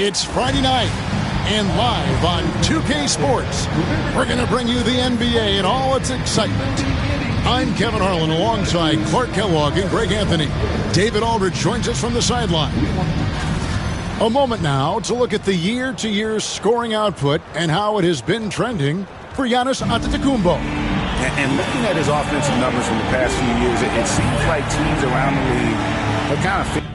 It's Friday night, and live on 2K Sports, we're going to bring you the NBA and all its excitement. I'm Kevin Harlan alongside Clark Kellogg and Greg Anthony. David Aldridge joins us from the sideline. A moment now to look at the year-to-year scoring output and how it has been trending for Giannis Antetokounmpo. And looking at his offensive numbers from the past few years, it seems like teams around the league have kind of figured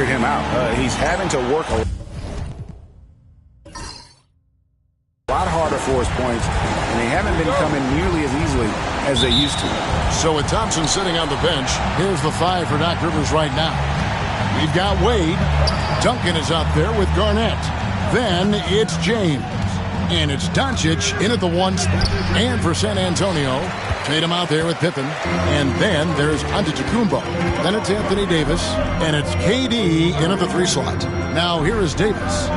him out. He's having to work a lot harder for his points, and they haven't been coming nearly as easily as they used to. So with Thompson sitting on the bench, here's the five for Doc Rivers right now. We've got Wade. Duncan is out there with Garnett. Then it's James. And it's Doncic in at the one. And for San Antonio, Tatum out there with Pippen. And then there's Antetokounmpo. Then it's Anthony Davis. And it's KD in at the 3 slot. Now here is Davis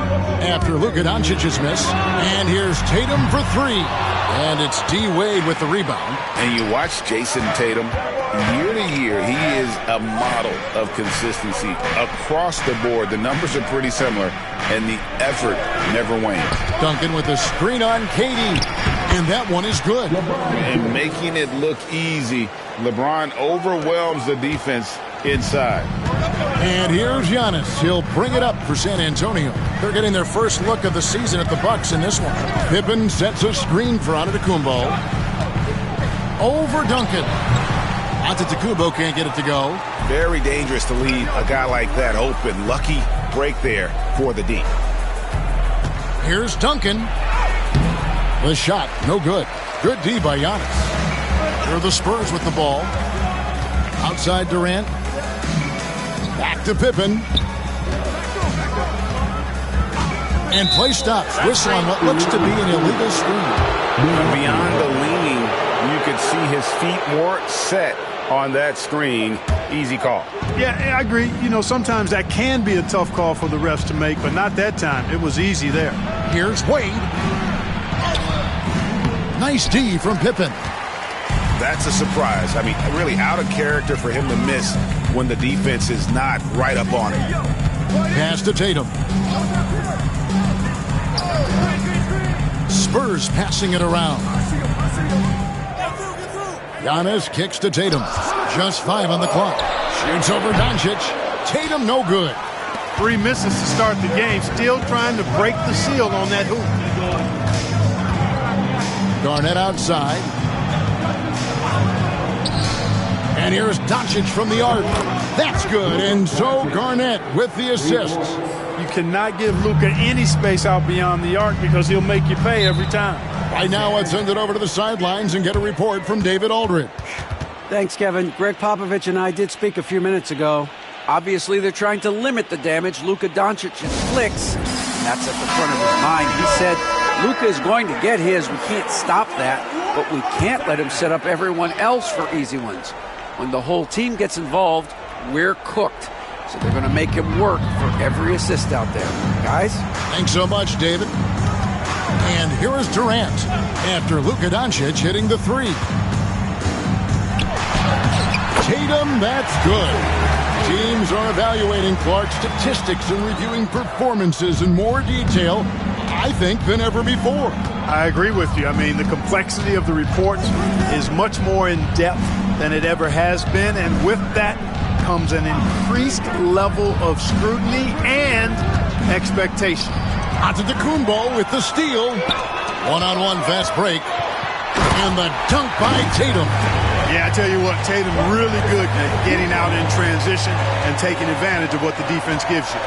after Luka Doncic's miss. And here's Tatum for 3. And it's D. Wade with the rebound. And you watch Jason Tatum, year to year, he is a model of consistency across the board. The numbers are pretty similar, and the effort never wanes. Duncan with a screen on KD, and that one is good. And making it look easy, LeBron overwhelms the defense inside. And here's Giannis. He'll bring it up for San Antonio. They're getting their first look of the season at the Bucks in this one. Pippen sets a screen for Antetokounmpo. Over Duncan. Antetokounmpo can't get it to go. Very dangerous to leave a guy like that open. Lucky break there for the D. Here's Duncan. The shot, no good. Good D by Giannis. Here are the Spurs with the ball. Outside Durant. Back to Pippen. And play stops. Whistle on what looks to be an illegal screen. Beyond the leaning, you could see his feet more set on that screen. Easy call. Yeah, I agree. You know, sometimes that can be a tough call for the refs to make, but not that time. It was easy there. Here's Wade. Nice D from Pippen. That's a surprise. I mean, really out of character for him to miss when the defense is not right up on him. Pass to Tatum. Spurs passing it around. Giannis kicks to Tatum. Just 5 on the clock. Shoots over Doncic. Tatum no good. 3 misses to start the game. Still trying to break the seal on that hoop. Garnett outside. And here's Doncic from the arc. That's good. And so Garnett with the assist. You cannot give Luka any space out beyond the arc because he'll make you pay every time. Right now, let's send it over to the sidelines and get a report from David Aldridge. Thanks, Kevin. Greg Popovich and I did speak a few minutes ago. Obviously, they're trying to limit the damage Luka Doncic's flicks. That's at the front of his mind. He said, Luka is going to get his. We can't stop that, but we can't let him set up everyone else for easy ones. When the whole team gets involved, we're cooked. So they're going to make him work for every assist out there. Guys? Thanks so much, David. And here is Durant after Luka Doncic hitting the 3. Tatum, that's good. Teams are evaluating Clark's statistics and reviewing performances in more detail, I think, than ever before. I agree with you. I mean, the complexity of the report is much more in depth than it ever has been, and with that comes an increased level of scrutiny and expectation. Antetokounmpo with the steal. One-on-one fast break. And the dunk by Tatum. Yeah, I tell you what, Tatum really good at getting out in transition and taking advantage of what the defense gives you.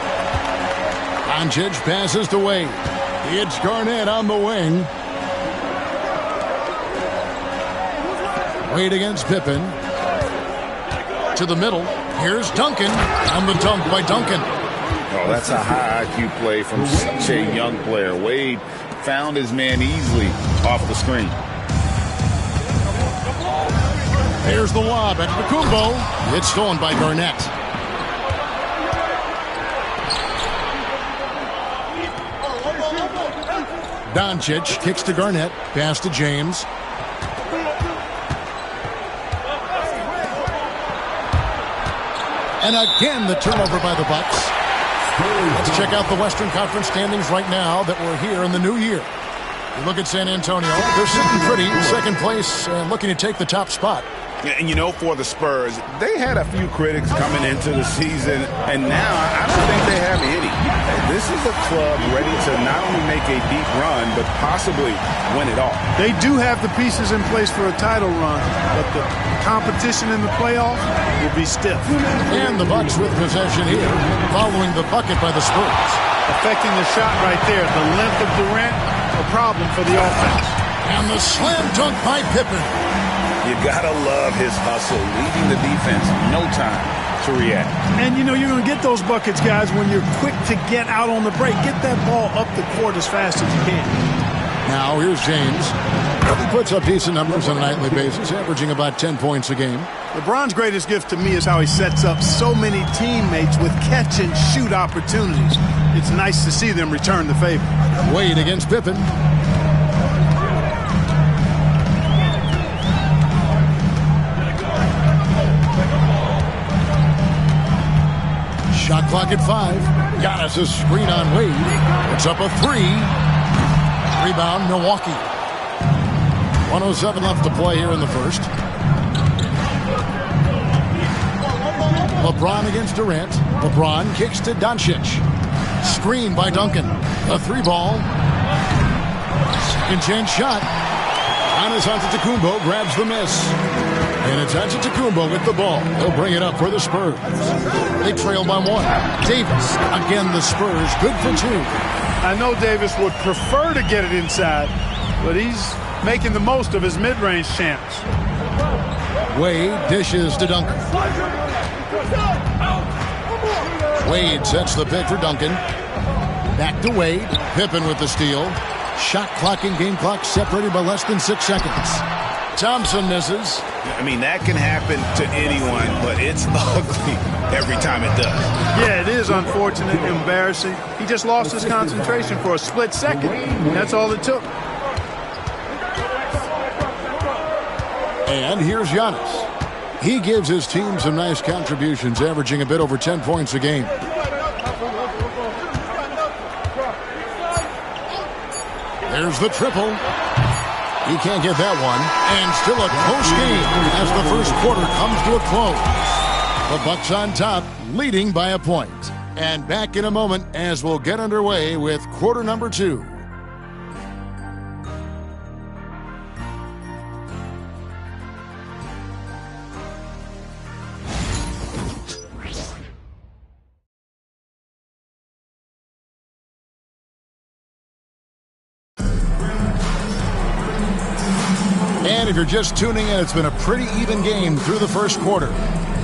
Doncic passes to Wade. It's Garnett on the wing. Wade against Pippen. To the middle. Here's Duncan. On the dunk by Duncan. Oh, that's a high IQ play from such a young player. Wade found his man easily off the screen. Here's the lob at Antetokounmpo. It's stolen by Garnett. Doncic kicks to Garnett. Pass to James. And again, the turnover by the Bucks. Let's check out the Western Conference standings right now that we're here in the new year. You look at San Antonio. They're sitting pretty, second place, looking to take the top spot. And you know, for the Spurs, they had a few critics coming into the season, and now I don't think they have any. This is a club ready to not only make a deep run, but possibly win it all. They do have the pieces in place for a title run, but the competition in the playoffs will be stiff. And the Bucks with possession here, following the bucket by the Spurs. Affecting the shot right there. The length of Durant, a problem for the offense. And the slam dunk by Pippen. You gotta love his hustle, leaving the defense no time to react. And you know you're going to get those buckets, guys, when you're quick to get out on the break. Get that ball up the court as fast as you can. Now here's James. He puts up decent numbers on a nightly basis, averaging about 10 points a game. LeBron's greatest gift to me is how he sets up so many teammates with catch-and-shoot opportunities. It's nice to see them return the favor. Wade against Pippen. Shot clock at 5. Giannis a screen on Wade. It's up a 3. Rebound, Milwaukee. 1:07 left to play here in the first. LeBron against Durant. LeBron kicks to Doncic. Screen by Duncan. A 3-ball. Second chance shot. Giannis Antetokounmpo grabs the miss. And it's Antetokounmpo with the ball. He'll bring it up for the Spurs. They trail by 1. Davis. Again, the Spurs. Good for 2. I know Davis would prefer to get it inside, but he's making the most of his mid-range chance. Wade dishes to Duncan. Wade sets the pick for Duncan. Back to Wade. Pippen with the steal. Shot clock and game clock separated by less than 6 seconds. Thompson misses. I mean, that can happen to anyone, but it's ugly every time it does. Yeah, it is unfortunate, embarrassing. He just lost his concentration for a split second. That's all it took. And here's Giannis. He gives his team some nice contributions, averaging a bit over 10 points a game. There's the triple. He can't get that one. And still a close game as the first quarter comes to a close. The Bucks on top, leading by a point. And back in a moment as we'll get underway with quarter number 2. And if you're just tuning in, it's been a pretty even game through the first quarter.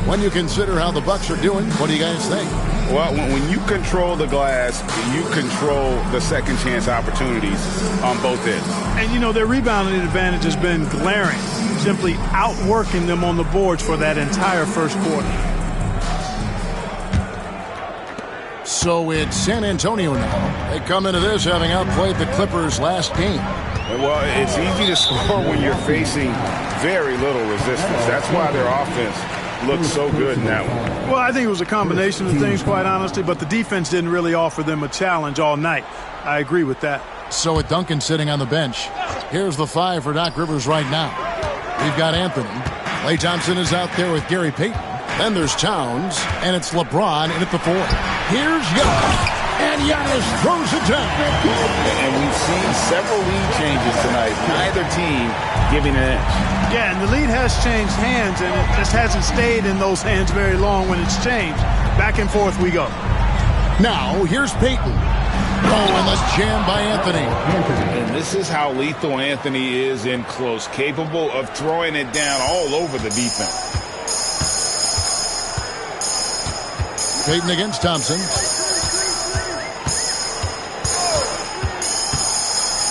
When you consider how the Bucks are doing, what do you guys think? Well, when you control the glass, you control the second chance opportunities on both ends. And, you know, their rebounding advantage has been glaring, simply outworking them on the boards for that entire first quarter. So it's San Antonio now. They come into this having outplayed the Clippers last game. Well, it's easy to score when you're facing very little resistance. That's why their offense looks so good in that one. Well, I think it was a combination of things, quite honestly, but the defense didn't really offer them a challenge all night. I agree with that. So with Duncan sitting on the bench, here's the 5 for Doc Rivers right now. We've got Anthony. Klay Thompson is out there with Gary Payton. Then there's Towns, and it's LeBron in at the 4. Here's Giannis, and Giannis throws it down. And we've seen several lead changes tonight. Neither team giving an edge. Yeah, and the lead has changed hands, and it just hasn't stayed in those hands very long when it's changed. Back and forth we go. Now, here's Payton. Oh, and the jam by Anthony. And this is how lethal Anthony is in close, capable of throwing it down all over the defense. Payton against Thompson.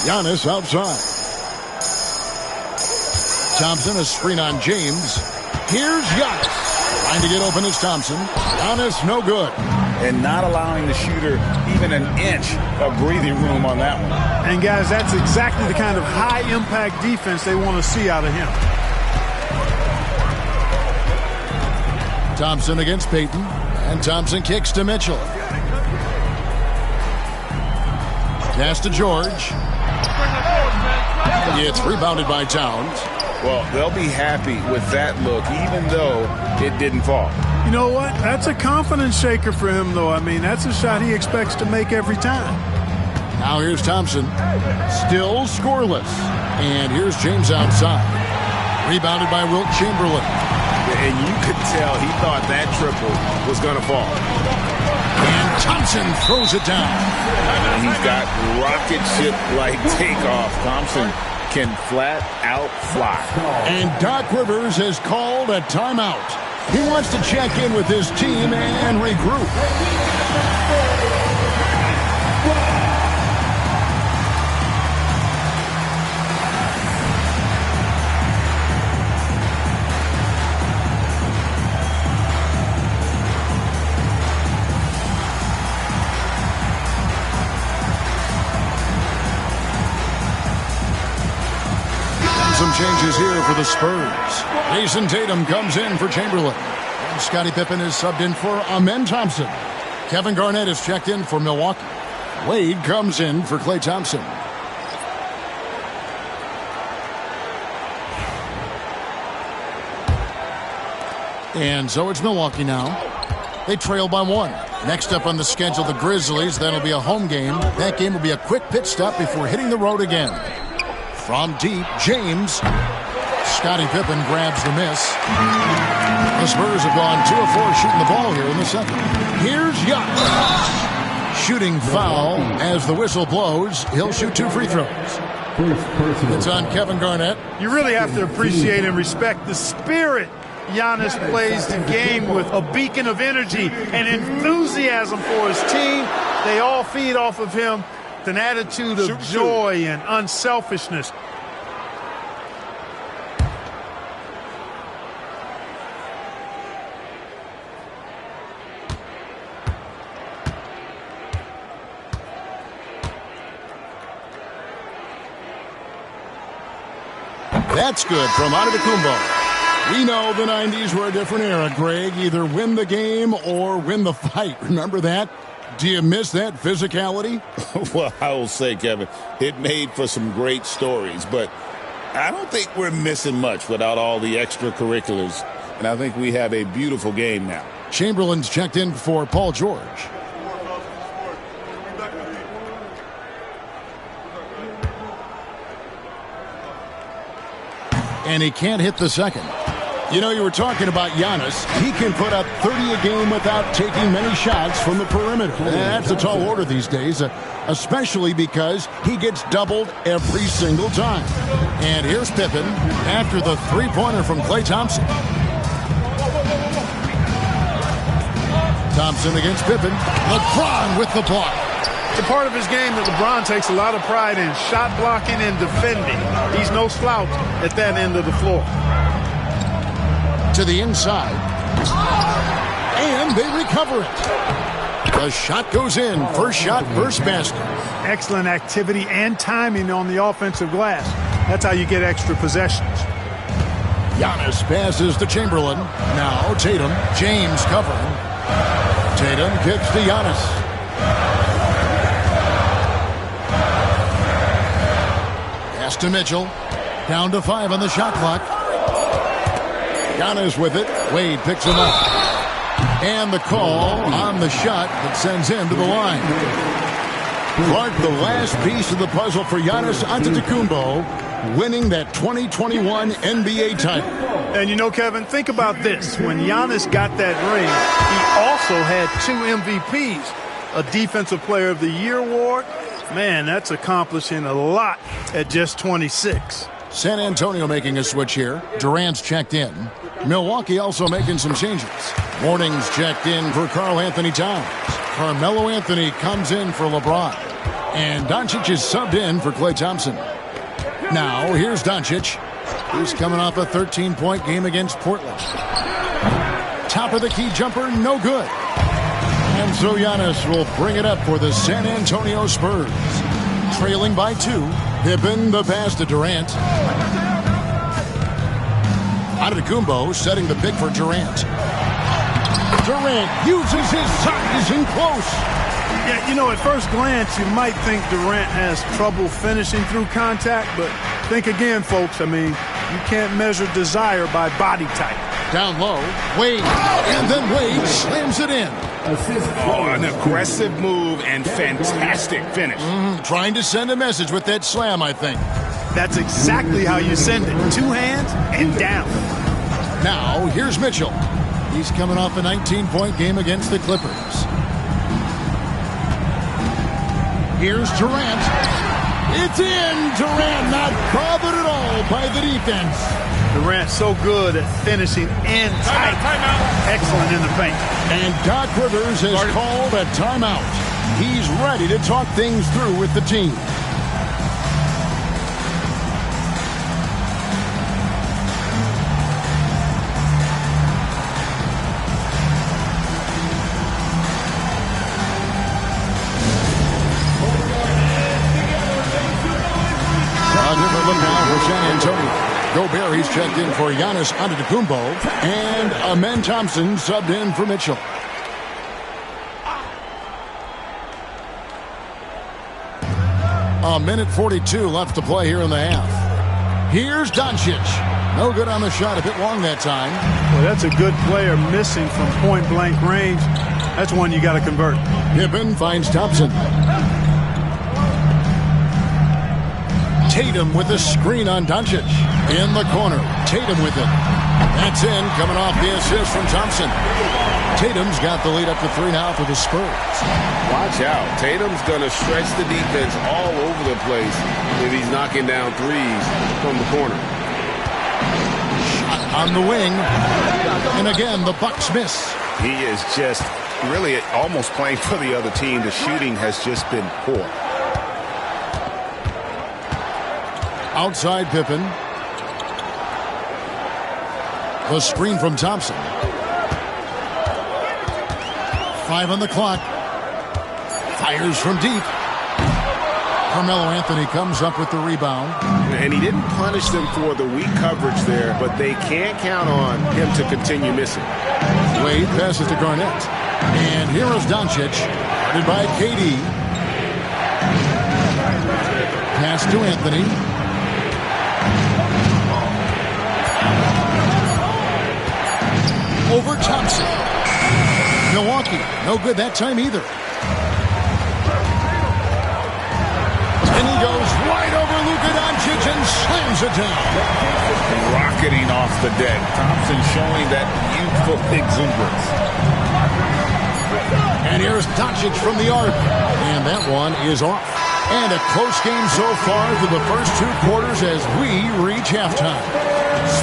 Giannis outside. Thompson, a screen on James. Here's Giannis. Trying to get open is Thompson. Giannis, no good. And not allowing the shooter even an inch of breathing room on that one. And, guys, that's exactly the kind of high-impact defense they want to see out of him. Thompson against Payton. And Thompson kicks to Mitchell. Pass to George. It's rebounded by Towns. Well, they'll be happy with that look, even though it didn't fall. You know what? That's a confidence shaker for him, though. I mean, that's a shot he expects to make every time. Now here's Thompson. Still scoreless. And here's James outside. Rebounded by Wilt Chamberlain. And you could tell he thought that triple was going to fall. And Thompson throws it down. And he's got rocket ship-like takeoff. Thompson can flat out fly. And Doc Rivers has called a timeout. He wants to check in with his team and regroup. Some changes here for the Spurs. Jason Tatum comes in for Chamberlain. And Scottie Pippen is subbed in for Amen Thompson. Kevin Garnett is checked in for Milwaukee. Wade comes in for Klay Thompson. And so it's Milwaukee now. They trail by 1. Next up on the schedule, the Grizzlies. That'll be a home game. That game will be a quick pit stop before hitting the road again. From deep, James. Scottie Pippen grabs the miss. The Spurs have gone 2 of 4 shooting the ball here in the second. Here's Giannis. Shooting foul as the whistle blows. He'll shoot 2 free throws. It's on Kevin Garnett. You really have to appreciate and respect the spirit Giannis plays the game with, a beacon of energy and enthusiasm for his team. They all feed off of him. An attitude of joy and unselfishness. That's good from Antetokounmpo. We know the 90s were a different era, Greg. Either win the game or win the fight. Remember that? Do you miss that physicality? Well, I will say, Kevin, it made for some great stories, but I don't think we're missing much without all the extracurriculars, and I think we have a beautiful game now. Chamberlain's checked in for Paul George. And he can't hit the second. You know, you were talking about Giannis. He can put up 30 a game without taking many shots from the perimeter. And that's a tall order these days, especially because he gets doubled every single time. And here's Pippen after the three-pointer from Klay Thompson. Thompson against Pippen. LeBron with the block. It's a part of his game that LeBron takes a lot of pride in, shot blocking and defending. He's no slouch at that end of the floor. To the inside, and they recover it. The shot goes in. First shot, first basket. Excellent activity and timing on the offensive glass. That's how you get extra possessions. Giannis passes to Chamberlain. Now Tatum. James covering. Tatum kicks to Giannis. Pass to Mitchell. Down to 5 on the shot clock. Giannis with it. Wade picks him up. And the call on the shot that sends him to the line. Clark, the last piece of the puzzle for Giannis Antetokounmpo, winning that 2021 NBA title. And you know, Kevin, think about this. When Giannis got that ring, he also had 2 MVPs, a Defensive Player of the Year award. Man, that's accomplishing a lot at just 26. San Antonio making a switch here. Durant's checked in. Milwaukee also making some changes. Morning's checked in for Karl Anthony Towns. Carmelo Anthony comes in for LeBron. And Doncic is subbed in for Klay Thompson. Now, here's Doncic. He's coming off a 13-point game against Portland. Top of the key jumper, no good. And so Giannis will bring it up for the San Antonio Spurs. Trailing by 2. Pippen the pass to Durant. Antetokounmpo setting the pick for Durant. Durant uses his size in close. Yeah, you know, at first glance, you might think Durant has trouble finishing through contact, but think again, folks. I mean, you can't measure desire by body type. Down low, Wade, and then Wade slams it in. Oh, an aggressive move and fantastic finish. Trying to send a message with that slam, I think. That's exactly how you send it. 2 hands and down. Now, here's Mitchell. He's coming off a 19-point game against the Clippers. Here's Durant. It's in. Durant not bothered at all by the defense. Durant so good at finishing in tight. Timeout. Excellent in the paint. And Doc Rivers has called a timeout. He's ready to talk things through with the team. A different look now for San Antonio. Gobert, he's checked in for Giannis Antetokounmpo, and Amen Thompson subbed in for Mitchell. A minute 42 left to play here in the half. Here's Doncic. No good on the shot, a bit long that time. Well, that's a good player missing from point-blank range. That's one you got to convert. Pippen finds Thompson. Tatum with the screen on Doncic. In the corner, Tatum with it. That's in, coming off the assist from Thompson. Tatum's got the lead up to 3 now for the Spurs. Watch out. Tatum's going to stretch the defense all over the place if he's knocking down threes from the corner. Shot on the wing. And again, the Bucks miss. He is just really almost playing for the other team. The shooting has just been poor. Outside Pippen. The screen from Thompson. 5 on the clock. Fires from deep. Carmelo Anthony comes up with the rebound. And he didn't punish them for the weak coverage there, but they can't count on him to continue missing. Wade passes to Garnett. And here is Doncic, guarded by KD. Pass to Anthony. Over Thompson. Milwaukee, no good that time either. And he goes right over Luka Doncic and slams it down. Rocketing off the deck. Thompson showing that youthful exuberance. And here's Doncic from the arc. And that one is off. And a close game so far through the first 2 quarters as we reach halftime.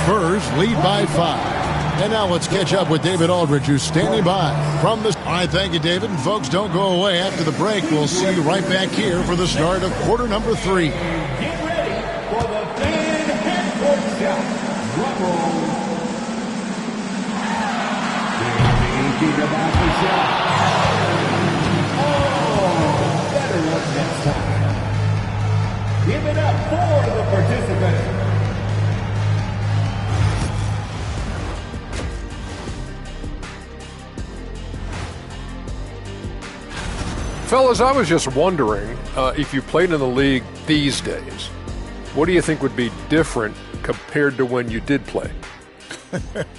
Spurs lead by 5. And now let's catch up with David Aldridge, who's standing by from the... All right, thank you, David. And folks, don't go away. After the break, we'll see you right back here for the start of quarter number 3. Get ready for the fan headquarters shot. Drum roll. Thinking about the shot. Oh, better luck next time. Give it up for the participants. Fellas, I was just wondering if you played in the league these days, what do you think would be different compared to when you did play?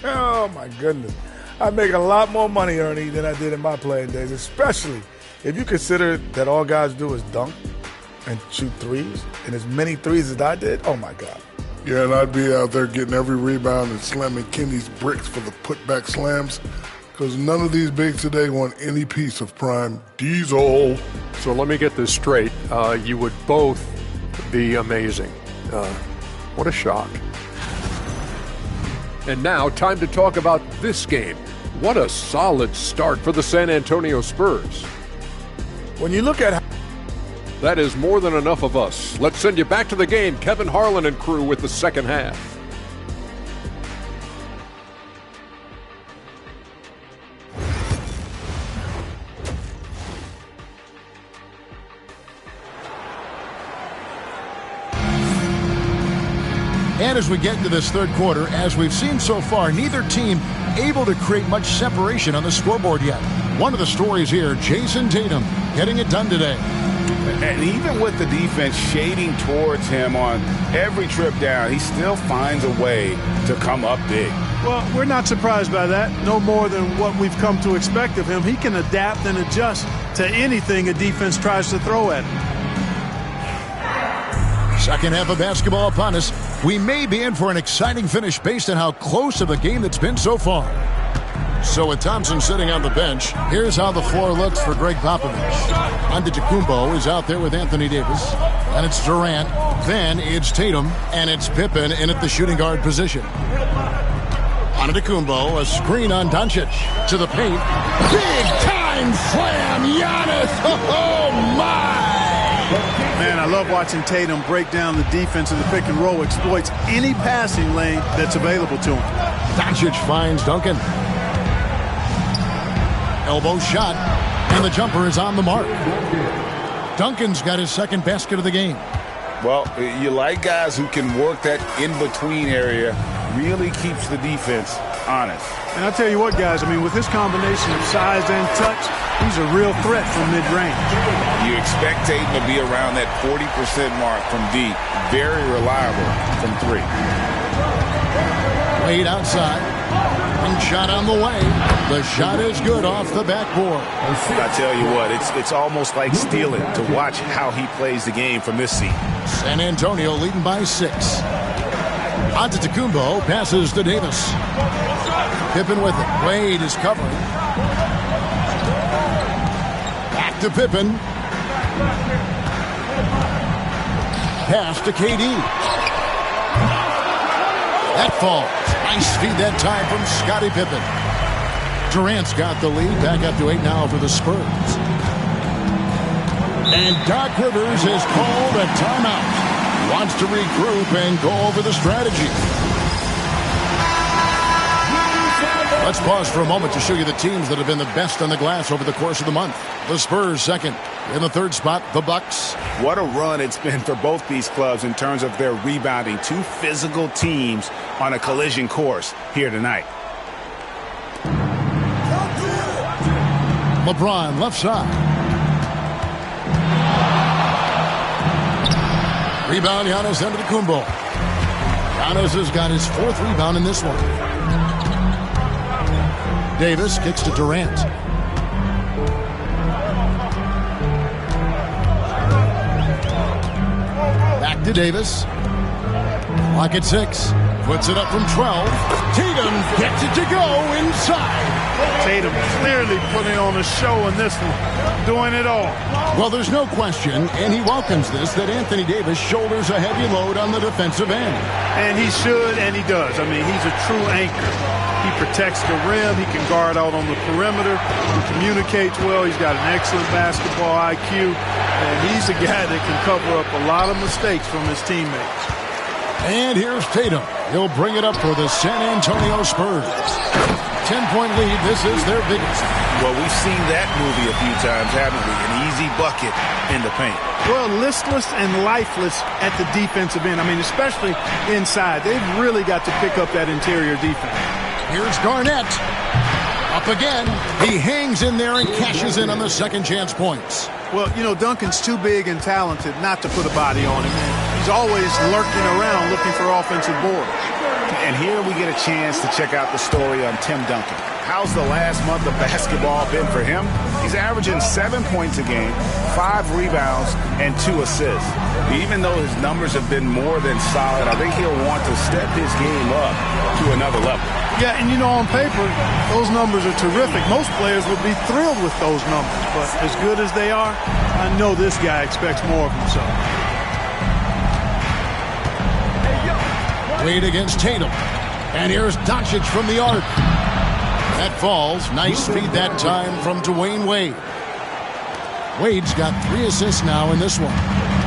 Oh, my goodness. I make a lot more money, Ernie, than I did in my playing days, especially if you consider that all guys do is dunk and shoot threes, and as many threes as I did, oh, my God. Yeah, and I'd be out there getting every rebound and slamming Kenny's bricks for the putback slams. Because none of these bigs today want any piece of prime Diesel. So let me get this straight. You would both be amazing. What a shock. And now, time to talk about this game. What a solid start for the San Antonio Spurs. When you look at... That is more than enough of us. Let's send you back to the game. Kevin Harlan and crew with the second half. And as we get into this third quarter, as we've seen so far, neither team able to create much separation on the scoreboard yet. One of the stories here, Jason Tatum getting it done today. And even with the defense shading towards him on every trip down, he still finds a way to come up big. Well, we're not surprised by that. No more than what we've come to expect of him. He can adapt and adjust to anything a defense tries to throw at him. Second half of basketball upon us. We may be in for an exciting finish based on how close of a game that's been so far. So with Thompson sitting on the bench, here's how the floor looks for Greg Popovich. Antetokounmpo is out there with Anthony Davis. And it's Durant. Then it's Tatum. And it's Pippen in at the shooting guard position. Antetokounmpo, a screen on Doncic. To the paint. Big time slam, Giannis! Oh, my! Man, I love watching Tatum break down the defense in the pick and roll, exploits any passing lane that's available to him. Doncic finds Duncan. Elbow shot, and the jumper is on the mark. Duncan's got his second basket of the game. Well, you like guys who can work that in-between area, really keeps the defense honest. And I'll tell you what, guys, I mean, with his combination of size and touch, he's a real threat from mid-range. You expect Tatum to be around that 40% mark from deep. Very reliable from three. Wade outside. One shot on the way. The shot is good off the backboard. I tell you what, it's almost like stealing to watch how he plays the game from this seat. San Antonio leading by 6. Antetokounmpo passes to Davis. Pippen with it. Wade is covering. Back to Pippen. Pass to KD. That falls. Nice feed that time from Scottie Pippen. Durant's got the lead. Back up to 8 now for the Spurs. And Doc Rivers has called a timeout. Wants to regroup and go over the strategy. Let's pause for a moment to show you the teams that have been the best on the glass over the course of the month. The Spurs second. In the third spot, the Bucks. What a run it's been for both these clubs in terms of their rebounding. Two physical teams on a collision course here tonight. LeBron left side. Rebound, Giannis Antetokounmpo. Giannis has got his 4th rebound in this one. Davis kicks to Durant. Back to Davis. Clock at 6. Puts it up from 12. Tatum gets it to go inside. Tatum clearly putting on a show in this one. Doing it all. Well, there's no question, and he welcomes this, that Anthony Davis shoulders a heavy load on the defensive end. And he should, and he does. I mean, he's a true anchor. He protects the rim. He can guard out on the perimeter. He communicates well. He's got an excellent basketball IQ. And he's a guy that can cover up a lot of mistakes from his teammates. And here's Tatum. He'll bring it up for the San Antonio Spurs. 10-point lead. This is their biggest. Well, we've seen that movie a few times, haven't we? An easy bucket in the paint. Well, listless and lifeless at the defensive end. I mean, especially inside. They've really got to pick up that interior defense. Here's Garnett. Up again. He hangs in there and cashes in on the second chance points. Well, you know, Duncan's too big and talented not to put a body on him. He's always lurking around looking for offensive boards. And here we get a chance to check out the story on Tim Duncan. How's the last month of basketball been for him? He's averaging 7 points a game, 5 rebounds, and 2 assists. Even though his numbers have been more than solid, I think he'll want to step his game up to another level. Yeah, and you know, on paper, those numbers are terrific. Most players would be thrilled with those numbers. But as good as they are, I know this guy expects more of himself. Wade against Tatum. And here's Doncic from the arc. That falls. Nice feed that time from Dwayne Wade. Wade's got 3 assists now in this one.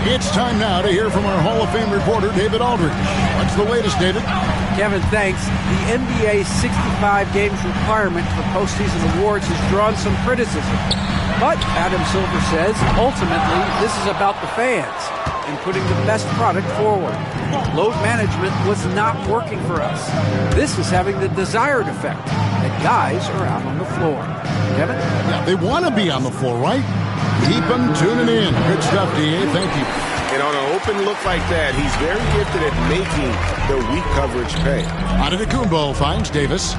It's time now to hear from our Hall of Fame reporter, David Aldridge. What's the latest, David? Kevin, thanks. The NBA's 65 games requirement for postseason awards has drawn some criticism. But, Adam Silver says, ultimately, this is about the fans. and putting the best product forward. Load management was not working for us. This is having the desired effect, that guys are out on the floor. Kevin? Yeah, they want to be on the floor, right? Keep them tuning in. Good stuff, D.A. Thank you. And on an open look like that, he's very gifted at making the weak coverage pay. Antetokounmpo finds Davis.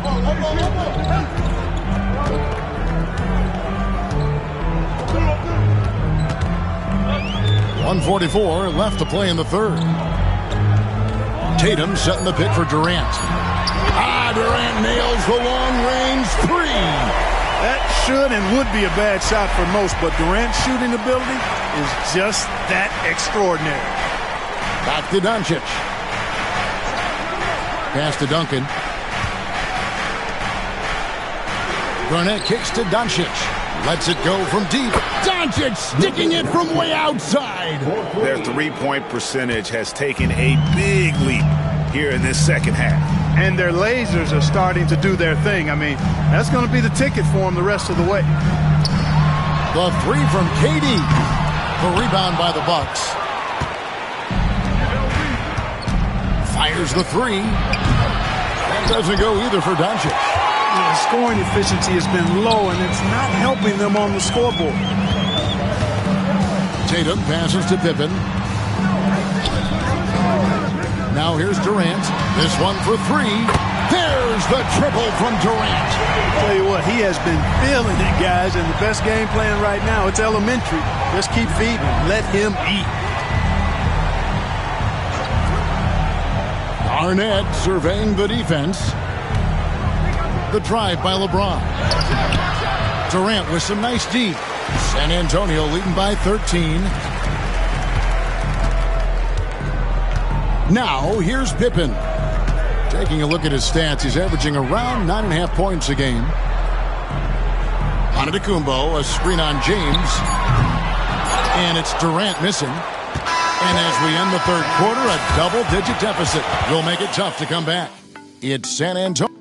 1:44 left to play in the third. Tatum setting the pick for Durant. Durant nails the long-range three. That should and would be a bad shot for most, but Durant's shooting ability is just that extraordinary. Back to Doncic. Pass to Duncan. Garnett kicks to Doncic. Lets it go from deep. Doncic sticking it from way outside. Their three-point percentage has taken a big leap here in this second half. And their lasers are starting to do their thing. I mean, that's going to be the ticket for them the rest of the way. The three from KD. The rebound by the Bucks. Fires the three. That doesn't go either for Doncic. The scoring efficiency has been low, and it's not helping them on the scoreboard. Tatum passes to Pippen. Now here's Durant. This one for three. There's the triple from Durant. I'll tell you what, he has been feeling it, guys, and the best game plan right now, it's elementary. Just keep feeding him. Let him eat. Garnett surveying the defense. The drive by LeBron. Durant with some nice D. San Antonio leading by 13. Now, here's Pippen. Taking a look at his stats, he's averaging around 9.5 points a game. Antetokounmpo, a screen on James. And it's Durant missing. And as we end the third quarter, a double-digit deficit will make it tough to come back. It's San Antonio.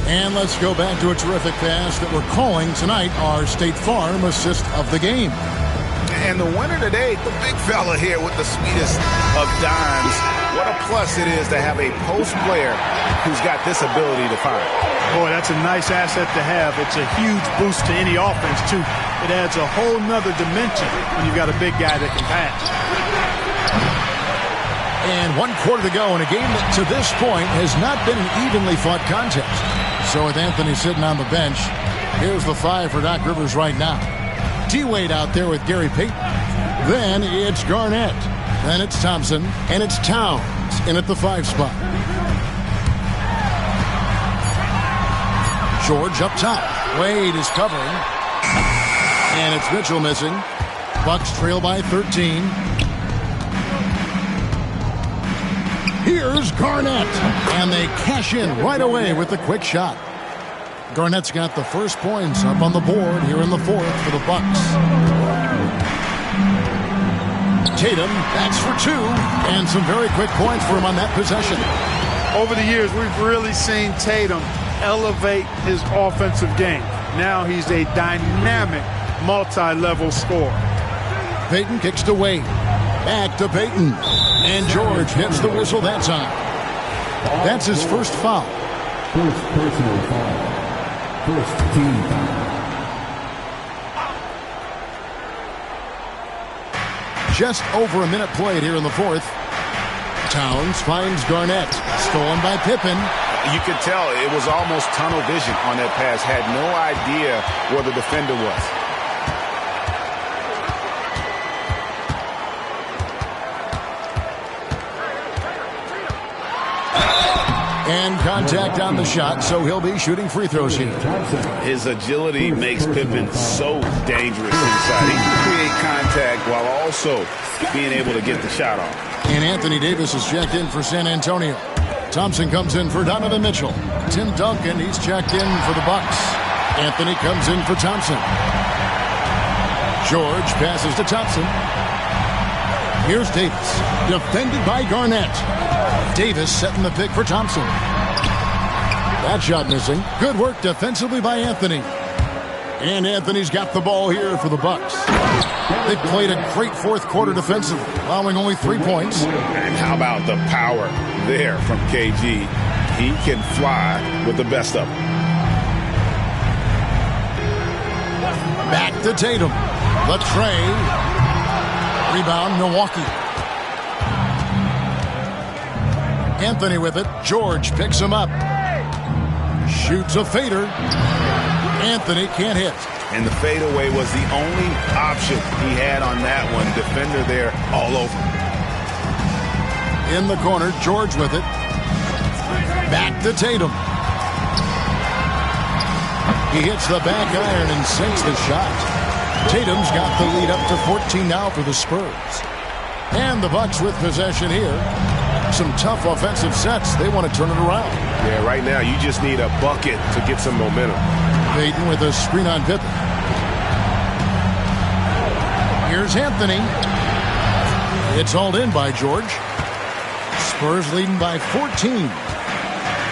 And let's go back to a terrific pass that we're calling tonight our State Farm assist of the game. And the winner today, the big fella here with the sweetest of dimes. What a plus it is to have a post player who's got this ability to fire. Boy, that's a nice asset to have. It's a huge boost to any offense, too. It adds a whole nother dimension when you've got a big guy that can pass. And 1 quarter to go in a game that to this point has not been an evenly fought contest. So with Anthony sitting on the bench, here's the five for Doc Rivers right now. D-Wade out there with Gary Payton. Then it's Garnett. Then it's Thompson. And it's Towns in at the 5 spot. George up top. Wade is covering. And it's Mitchell missing. Bucks trail by 13. Here's Garnett. And they cash in right away with the quick shot. Garnett's got the first points up on the board here in the fourth for the Bucks. Tatum, that's for 2. And some very quick points for him on that possession. Over the years, we've really seen Tatum elevate his offensive game. Now he's a dynamic, multi-level scorer. Payton kicks to Wade. Back to Payton. And George hits the whistle that time. That's his first foul. First personal foul. First team foul. Just over a minute played here in the fourth. Towns finds Garnett. Stolen by Pippen. You could tell it was almost tunnel vision on that pass. Had no idea where the defender was. And contact on the shot, so he'll be shooting free throws here. His agility makes Pippen so dangerous inside. He can create contact while also being able to get the shot off. And Anthony Davis is checked in for San Antonio. Thompson comes in for Donovan Mitchell. Tim Duncan, he's checked in for the Bucks. Anthony comes in for Thompson. George passes to Thompson. Here's Davis, defended by Garnett. Davis setting the pick for Thompson. That shot missing. Good work defensively by Anthony. And Anthony's got the ball here for the Bucks. They played a great fourth quarter defensively, allowing only 3 points. And how about the power there from KG? He can fly with the best of them. Back to Tatum. The tray. Rebound, Milwaukee. Anthony with it. George picks him up. Shoots a fader. Anthony can't hit. And the fadeaway was the only option he had on that one. Defender there all over. In the corner, George with it. Back to Tatum. He hits the back iron and sinks the shot. Tatum's got the lead up to 14 now for the Spurs. And the Bucks with possession here. Some tough offensive sets. They want to turn it around. Yeah, right now you just need a bucket to get some momentum. Payton with a screen on Pippen. Here's Anthony. It's hauled in by George. Spurs leading by 14.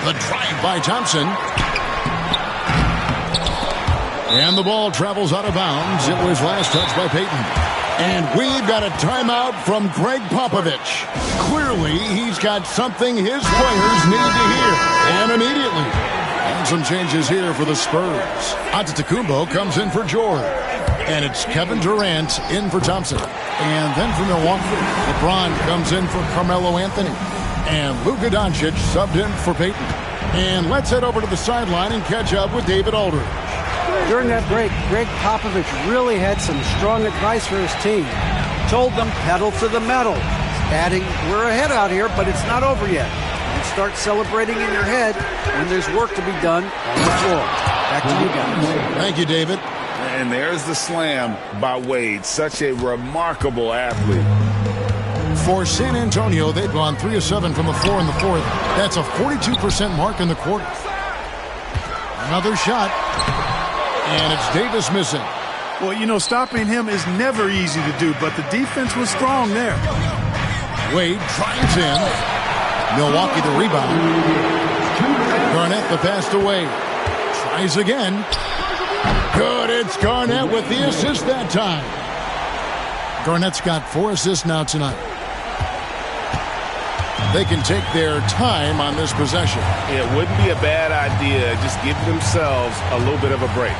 The drive by Thompson. And the ball travels out of bounds. It was last touched by Payton. And we've got a timeout from Greg Popovich. Clearly, he's got something his players need to hear. And immediately. And some changes here for the Spurs. Antetokounmpo comes in for George. And it's Kevin Durant in for Thompson. And then for Milwaukee, LeBron comes in for Carmelo Anthony. And Luka Doncic subbed in for Payton. And let's head over to the sideline and catch up with David Aldridge. During that break, Greg Popovich really had some strong advice for his team. Told them pedal to the metal, adding, we're ahead out here, but it's not over yet. And start celebrating in your head when there's work to be done on the floor. Back to you guys. Thank you, David. And there's the slam by Wade. Such a remarkable athlete. For San Antonio, they've gone 3 of 7 from the floor in the fourth. That's a 42% mark in the quarter. Another shot. And it's Davis missing. Well, you know, stopping him is never easy to do, but the defense was strong there. Wade drives in. Milwaukee the rebound. Garnett the pass to Wade. Tries again. Good. It's Garnett with the assist that time. Garnett's got 4 assists now tonight. They can take their time on this possession. It wouldn't be a bad idea. Just give themselves a little bit of a break.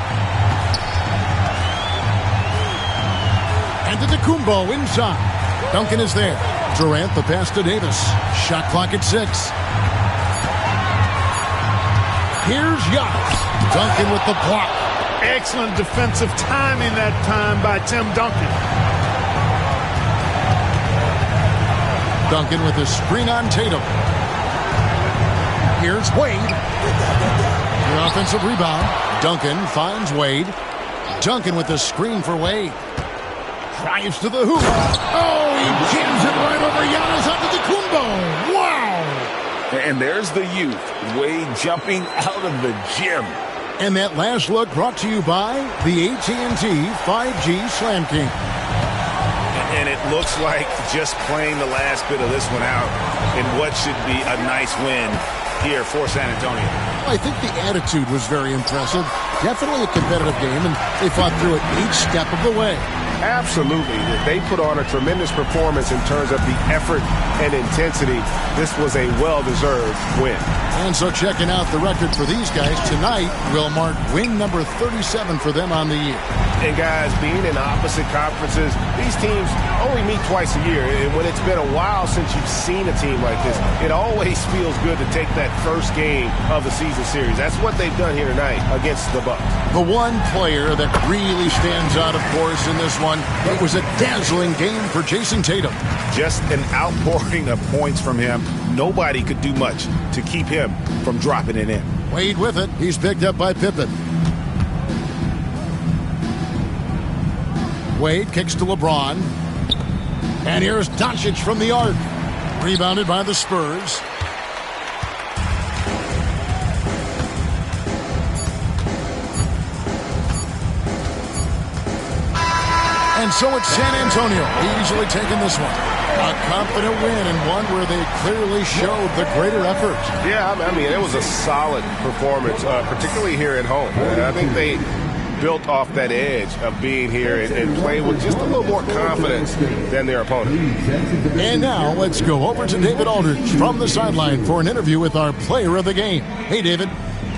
Antetokounmpo inside. Duncan is there. Durant the pass to Davis. Shot clock at 6. Here's Giannis. Duncan with the block. Excellent defensive timing that time by Tim Duncan. Duncan with a screen on Tatum. Here's Wade. The offensive rebound. Duncan finds Wade. Duncan with the screen for Wade. Drives to the hoop. Oh, he jams it right over Giannis Antetokounmpo. Wow! And there's the youth. Wade jumping out of the gym. And that last look brought to you by the AT&T 5G Slam King. And it looks like just playing the last bit of this one out in what should be a nice win here for San Antonio. I think the attitude was very impressive. Definitely a competitive game, and they fought through it each step of the way. Absolutely. They put on a tremendous performance in terms of the effort and intensity. This was a well-deserved win. And so checking out the record for these guys tonight will mark win number 37 for them on the year. And guys, being in opposite conferences, these teams only meet twice a year. And when it's been a while since you've seen a team like this, it always feels good to take that first game of the season series. That's what they've done here tonight against the Bucks. The one player that really stands out, of course, in this one, it was a dazzling game for Jason Tatum. Just an outpouring of points from him. Nobody could do much to keep him from dropping it in. Wade with it. He's picked up by Pippen. Wade kicks to LeBron. And here's Doncic from the arc. Rebounded by the Spurs. And so it's San Antonio easily taking this one. A confident win and one where they clearly showed the greater effort. Yeah, I mean, it was a solid performance, particularly here at home. I think they built off that edge of being here and playing with just a little more confidence than their opponent. And now let's go over to David Aldridge from the sideline for an interview with our player of the game. Hey, David.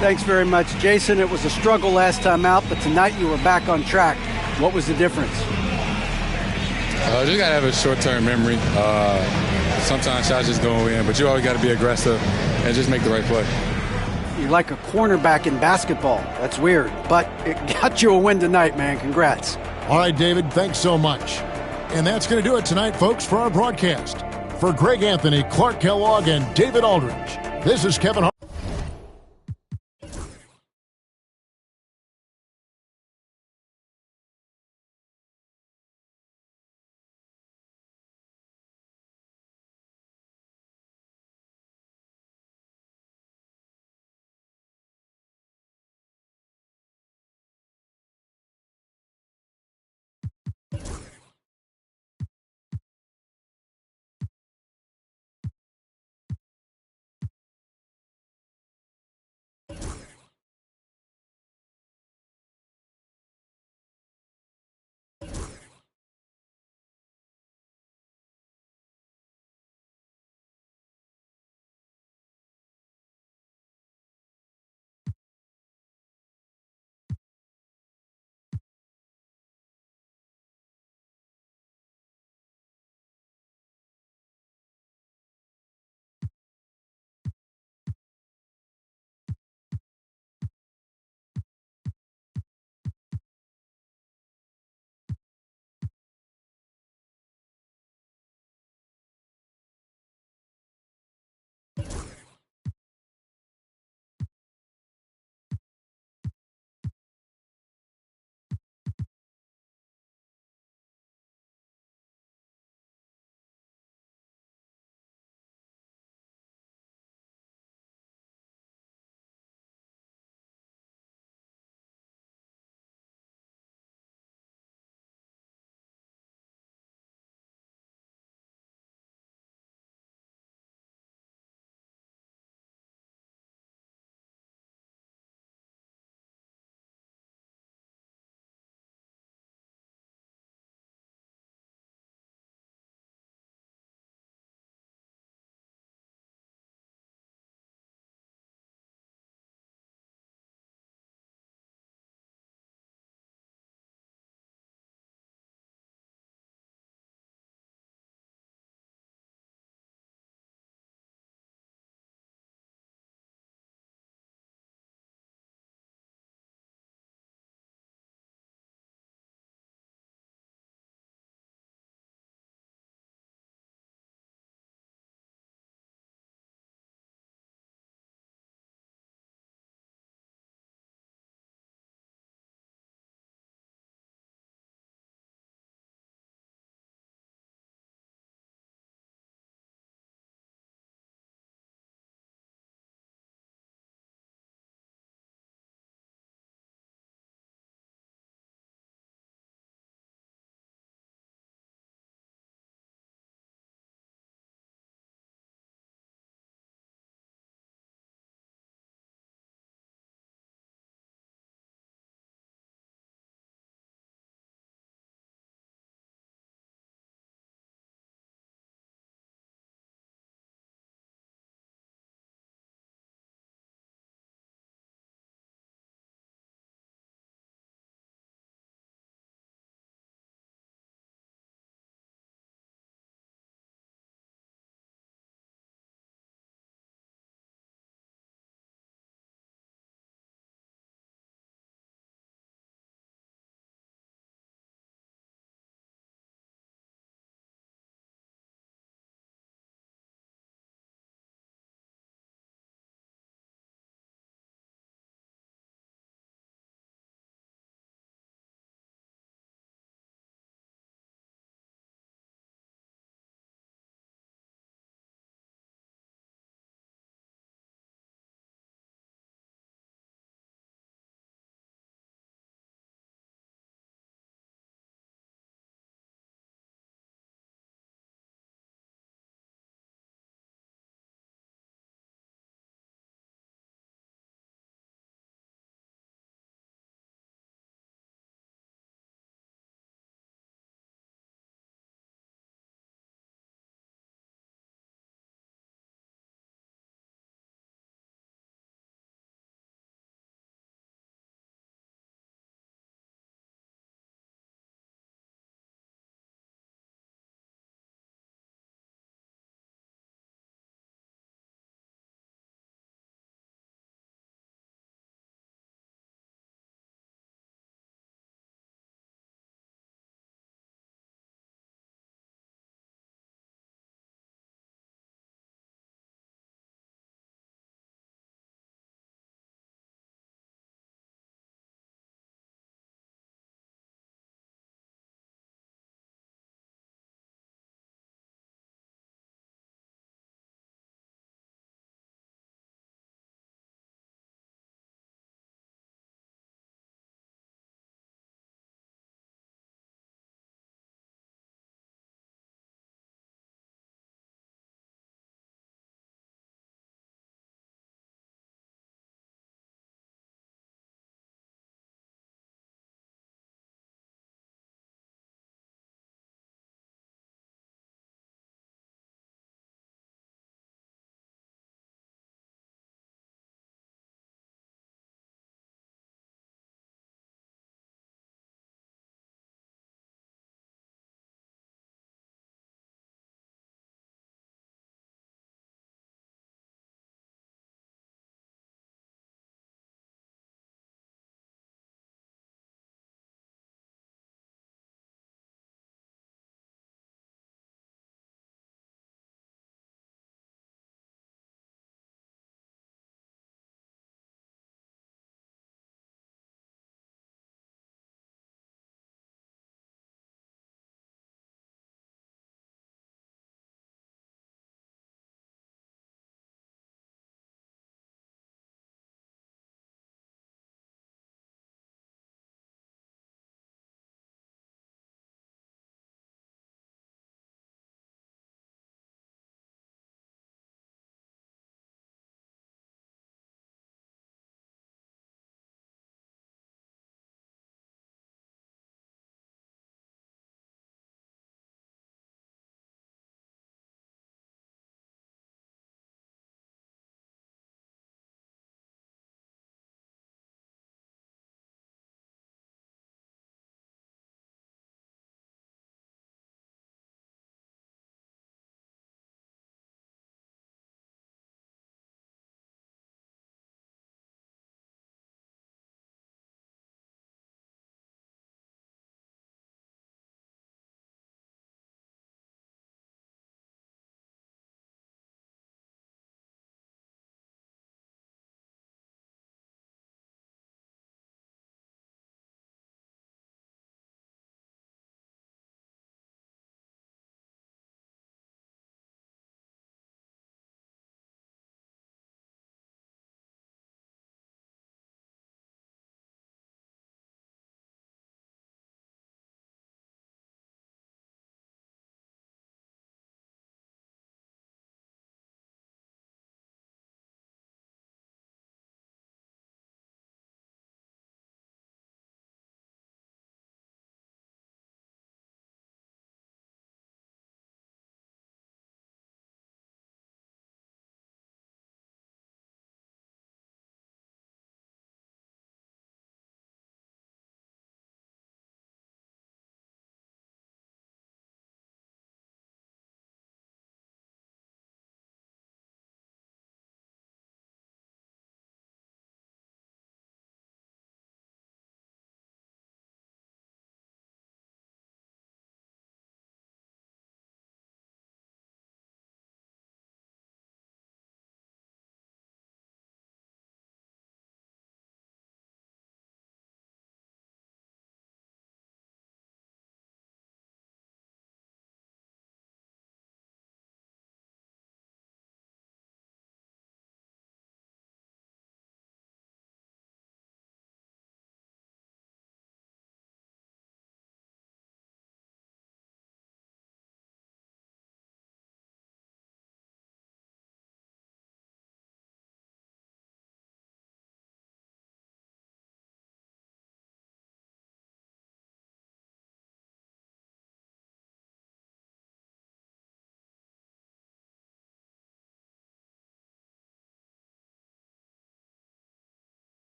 Thanks very much, Jason. It was a struggle last time out, but tonight you were back on track. What was the difference? Just got to have a short-term memory. Sometimes shots just go in, but you always got to be aggressive and just make the right play. You're like a cornerback in basketball. That's weird, but it got you a win tonight, man. Congrats. All right, David, thanks so much. And that's going to do it tonight, folks, for our broadcast. For Greg Anthony, Clark Kellogg, and David Aldridge, this is Kevin Hart.